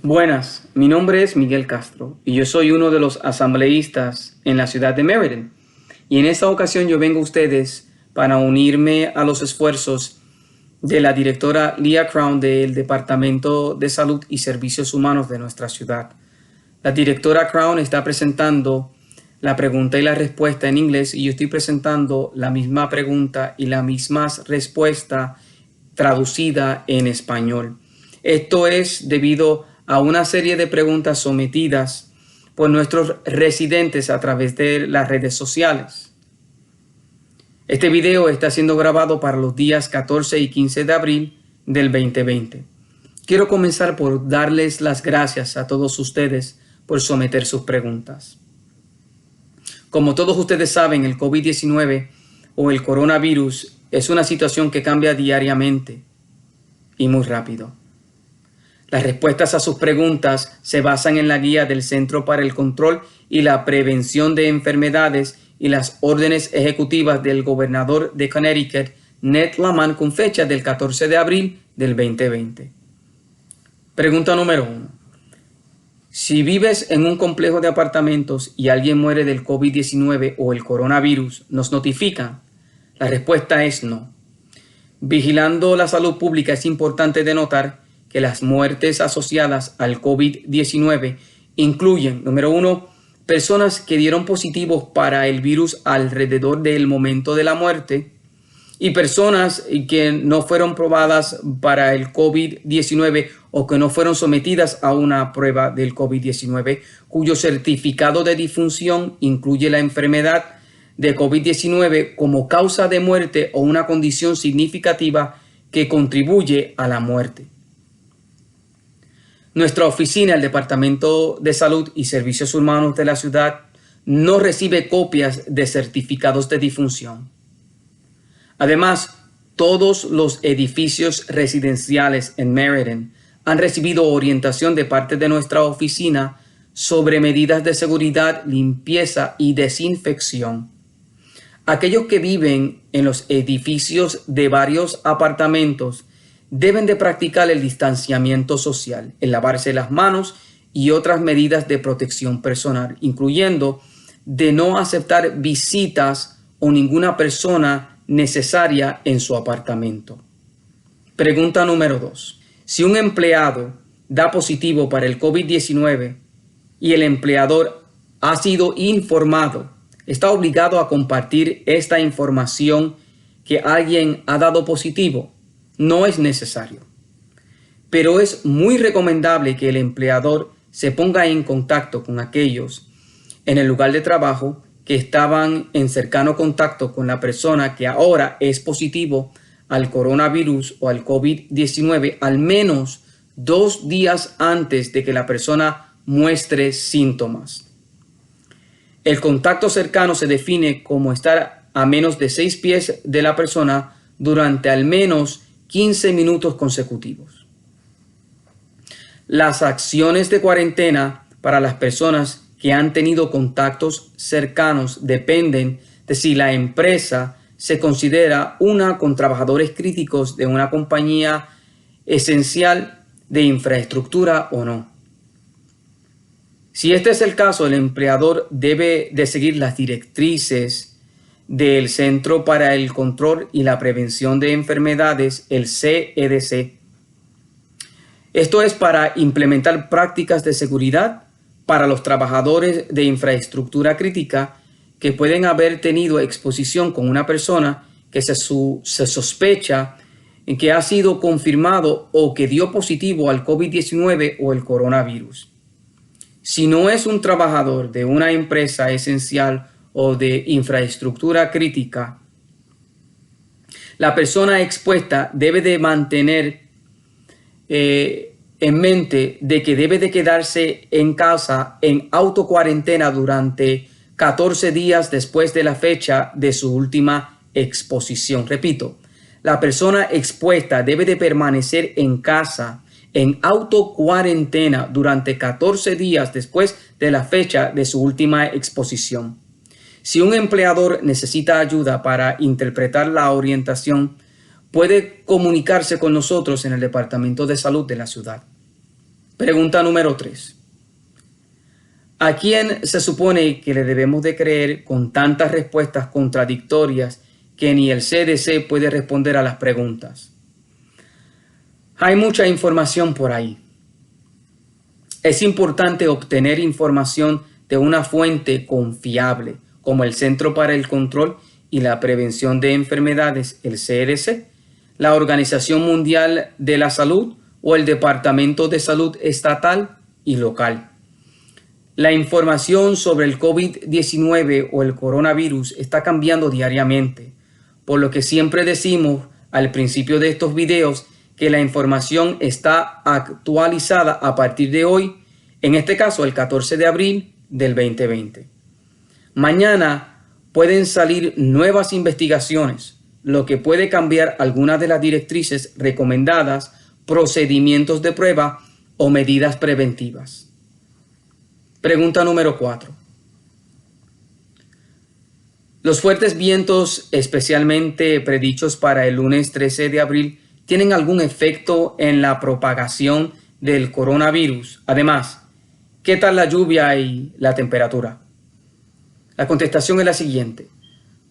Buenas, mi nombre es Miguel Castro y yo soy uno de los asambleístas en la ciudad de Meriden. Y en esta ocasión yo vengo a ustedes para unirme a los esfuerzos de la directora Leah Crown del Departamento de Salud y Servicios Humanos de nuestra ciudad. La directora Crown está presentando la pregunta y la respuesta en inglés y yo estoy presentando la misma pregunta y la misma respuesta traducida en español. Esto es debido a una serie de preguntas sometidas por nuestros residentes a través de las redes sociales. Este video está siendo grabado para los días 14 y 15 de abril del 2020. Quiero comenzar por darles las gracias a todos ustedes por someter sus preguntas. Como todos ustedes saben, el COVID-19 o el coronavirus es una situación que cambia diariamente y muy rápido. Las respuestas a sus preguntas se basan en la guía del Centro para el Control y la Prevención de Enfermedades y las órdenes ejecutivas del gobernador de Connecticut, Ned Lamont, con fecha del 14 de abril del 2020. Pregunta número 1. Si vives en un complejo de apartamentos y alguien muere del COVID-19 o el coronavirus, ¿nos notifican? La respuesta es no. Vigilando la salud pública, es importante denotar que las muertes asociadas al COVID-19 incluyen, número 1, personas que dieron positivos para el virus alrededor del momento de la muerte y personas que no fueron probadas para el COVID-19 o que no fueron sometidas a una prueba del COVID-19, cuyo certificado de difunción incluye la enfermedad de COVID-19 como causa de muerte o una condición significativa que contribuye a la muerte. Nuestra oficina, el Departamento de Salud y Servicios Humanos de la ciudad, no recibe copias de certificados de difunción. Además, todos los edificios residenciales en Meriden han recibido orientación de parte de nuestra oficina sobre medidas de seguridad, limpieza y desinfección. Aquellos que viven en los edificios de varios apartamentos deben de practicar el distanciamiento social, el lavarse las manos y otras medidas de protección personal, incluyendo de no aceptar visitas o ninguna persona necesaria en su apartamento. Pregunta número 2. Si un empleado da positivo para el COVID-19 y el empleador ha sido informado, ¿está obligado a compartir esta información que alguien ha dado positivo? No es necesario, pero es muy recomendable que el empleador se ponga en contacto con aquellos en el lugar de trabajo que estaban en cercano contacto con la persona que ahora es positivo al coronavirus o al COVID-19 al menos 2 días antes de que la persona muestre síntomas. El contacto cercano se define como estar a menos de 6 pies de la persona durante al menos 15 minutos consecutivos. Las acciones de cuarentena para las personas que han tenido contactos cercanos dependen de si la empresa se considera una con trabajadores críticos de una compañía esencial de infraestructura o no. Si este es el caso, el empleador debe de seguir las directrices del Centro para el Control y la Prevención de Enfermedades, el CDC. Esto es para implementar prácticas de seguridad para los trabajadores de infraestructura crítica que pueden haber tenido exposición con una persona que se sospecha que ha sido confirmado o que dio positivo al COVID-19 o el coronavirus. Si no es un trabajador de una empresa esencial o de infraestructura crítica, la persona expuesta debe de mantener en mente de que debe de quedarse en casa en autocuarentena durante 14 días después de la fecha de su última exposición. Repito, la persona expuesta debe de permanecer en casa en autocuarentena durante 14 días después de la fecha de su última exposición. Si un empleador necesita ayuda para interpretar la orientación, puede comunicarse con nosotros en el Departamento de Salud de la ciudad. Pregunta número 3. ¿A quién se supone que le debemos de creer con tantas respuestas contradictorias que ni el CDC puede responder a las preguntas? Hay mucha información por ahí. Es importante obtener información de una fuente confiable, como el Centro para el Control y la Prevención de Enfermedades, el CDC, la Organización Mundial de la Salud o el Departamento de Salud estatal y local. La información sobre el COVID-19 o el coronavirus está cambiando diariamente, por lo que siempre decimos al principio de estos videos que la información está actualizada a partir de hoy, en este caso el 14 de abril del 2020. Mañana pueden salir nuevas investigaciones, lo que puede cambiar algunas de las directrices recomendadas, procedimientos de prueba o medidas preventivas. Pregunta número 4. ¿Los fuertes vientos, especialmente predichos para el lunes 13 de abril, tienen algún efecto en la propagación del coronavirus? Además, ¿qué tal la lluvia y la temperatura? La contestación es la siguiente.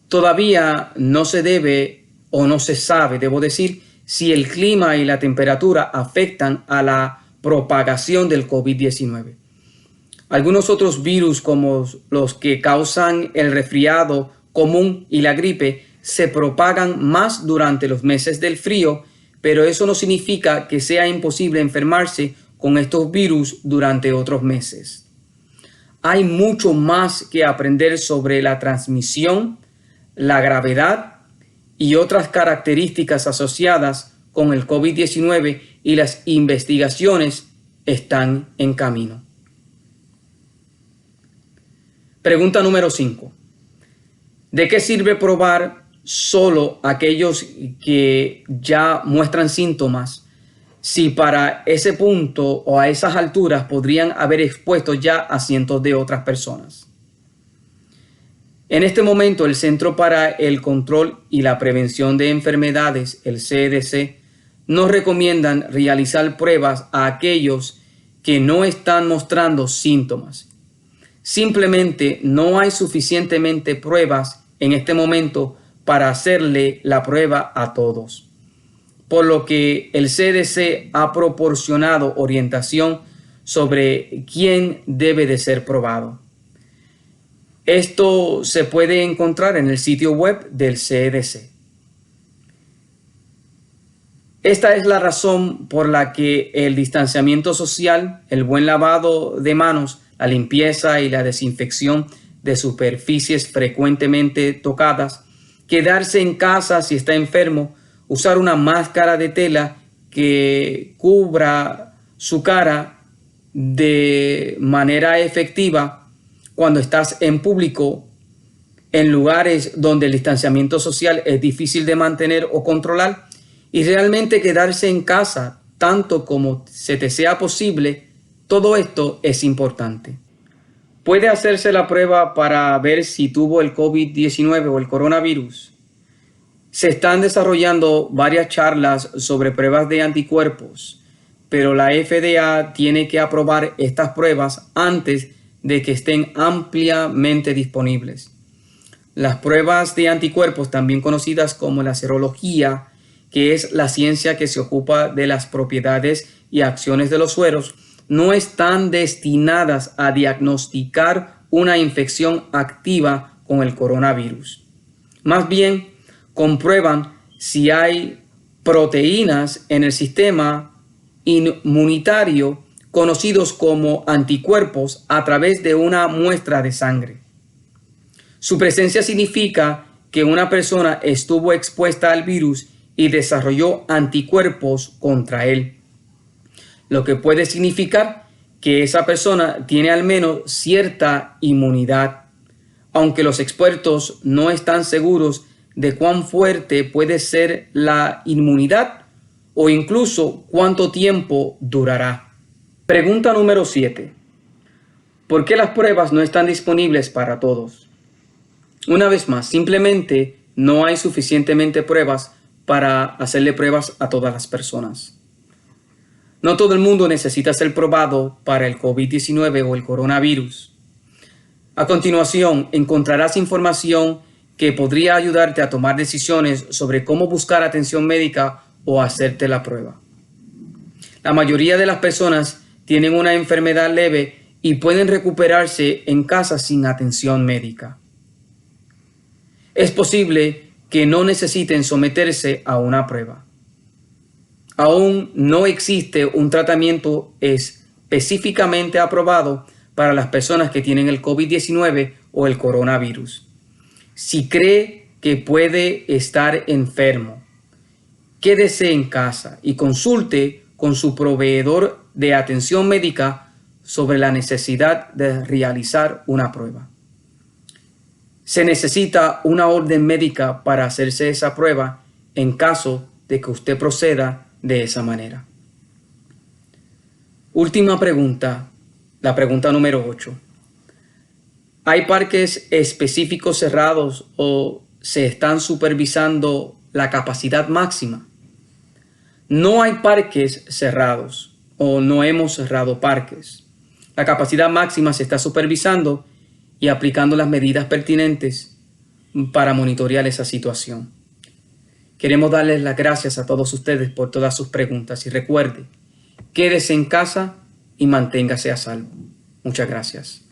Todavía no se debe o no se sabe, debo decir, si el clima y la temperatura afectan a la propagación del COVID-19. Algunos otros virus, como los que causan el resfriado común y la gripe, se propagan más durante los meses del frío, pero eso no significa que sea imposible enfermarse con estos virus durante otros meses. Hay mucho más que aprender sobre la transmisión, la gravedad y otras características asociadas con el COVID-19 y las investigaciones están en camino. Pregunta número 5. ¿De qué sirve probar solo aquellos que ya muestran síntomas si para ese punto o a esas alturas podrían haber expuesto ya a cientos de otras personas? En este momento, el Centro para el Control y la Prevención de Enfermedades, el CDC, nos recomiendan realizar pruebas a aquellos que no están mostrando síntomas. Simplemente no hay suficientemente pruebas en este momento para hacerle la prueba a todos. Por lo que el CDC ha proporcionado orientación sobre quién debe de ser probado. Esto se puede encontrar en el sitio web del CDC. Esta es la razón por la que el distanciamiento social, el buen lavado de manos, la limpieza y la desinfección de superficies frecuentemente tocadas, quedarse en casa si está enfermo, usar una máscara de tela que cubra su cara de manera efectiva cuando estás en público, en lugares donde el distanciamiento social es difícil de mantener o controlar, y realmente quedarse en casa tanto como se te sea posible. Todo esto es importante. ¿Puede hacerse la prueba para ver si tuvo el COVID-19 o el coronavirus? Se están desarrollando varias charlas sobre pruebas de anticuerpos, pero la FDA tiene que aprobar estas pruebas antes de que estén ampliamente disponibles. Las pruebas de anticuerpos, también conocidas como la serología, que es la ciencia que se ocupa de las propiedades y acciones de los sueros, no están destinadas a diagnosticar una infección activa con el coronavirus. Más bien, comprueban si hay proteínas en el sistema inmunitario conocidos como anticuerpos a través de una muestra de sangre. Su presencia significa que una persona estuvo expuesta al virus y desarrolló anticuerpos contra él, lo que puede significar que esa persona tiene al menos cierta inmunidad, aunque los expertos no están seguros de cuán fuerte puede ser la inmunidad o incluso cuánto tiempo durará. Pregunta número 7. ¿Por qué las pruebas no están disponibles para todos? Una vez más, simplemente no hay suficientemente pruebas para hacerle pruebas a todas las personas. No todo el mundo necesita ser probado para el COVID-19 o el coronavirus. A continuación, encontrarás información que podría ayudarte a tomar decisiones sobre cómo buscar atención médica o hacerte la prueba. La mayoría de las personas tienen una enfermedad leve y pueden recuperarse en casa sin atención médica. Es posible que no necesiten someterse a una prueba. Aún no existe un tratamiento específicamente aprobado para las personas que tienen el COVID-19 o el coronavirus. Si cree que puede estar enfermo, quédese en casa y consulte con su proveedor de atención médica sobre la necesidad de realizar una prueba. Se necesita una orden médica para hacerse esa prueba en caso de que usted proceda de esa manera. Última pregunta, la pregunta número 8. ¿Hay parques específicos cerrados o se están supervisando la capacidad máxima? No hay parques cerrados o no hemos cerrado parques. La capacidad máxima se está supervisando y aplicando las medidas pertinentes para monitorear esa situación. Queremos darles las gracias a todos ustedes por todas sus preguntas y recuerde, quédese en casa y manténgase a salvo. Muchas gracias.